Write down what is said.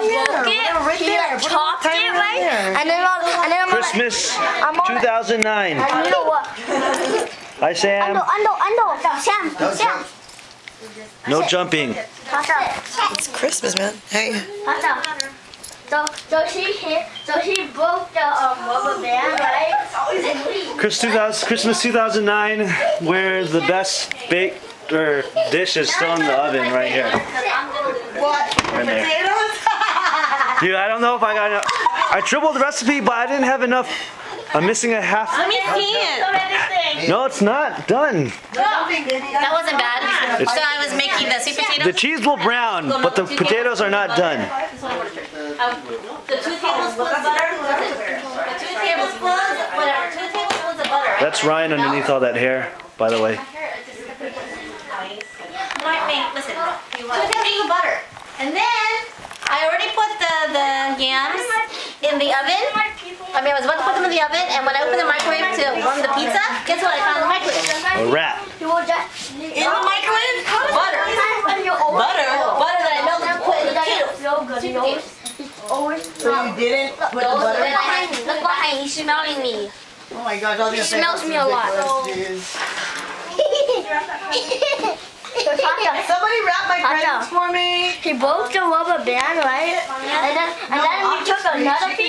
broke it, he like chopped it, right? And then I'm Christmas 2009. And you know what? Hi, Sam. Ando, Sam. No jumping. It's Christmas, man. Hey. So she broke the rubber band, right? Christmas 2009, where the best baked dish is still in the oven right here. What? Right there. Potatoes? Dude, I don't know if I got enough. I tripled the recipe, but I didn't have enough. I'm missing a half. Let me see it. No, it's not done. That wasn't bad. So I was making the sweet potatoes. The cheese will brown, but the potatoes are not done. The 2 tablespoons butter. The 2 tablespoons, whatever. 2 tablespoons of butter. That's Ryan underneath all that hair, by the way. Listen, 2 tablespoons of butter. And then I already put the yams in the oven. I mean, I was about to put them in the oven, and when I opened the microwave to warm the pizza, guess what I found in the microwave? A wrap. In the microwave? Butter. Butter that I melted to put in the potatoes. So you didn't put the butter in? Look behind, he's smelling me. Oh my gosh, I was gonna say, smells me a lot. Somebody wrap my presents for me. He broke the rubber band, right? And then he took another piece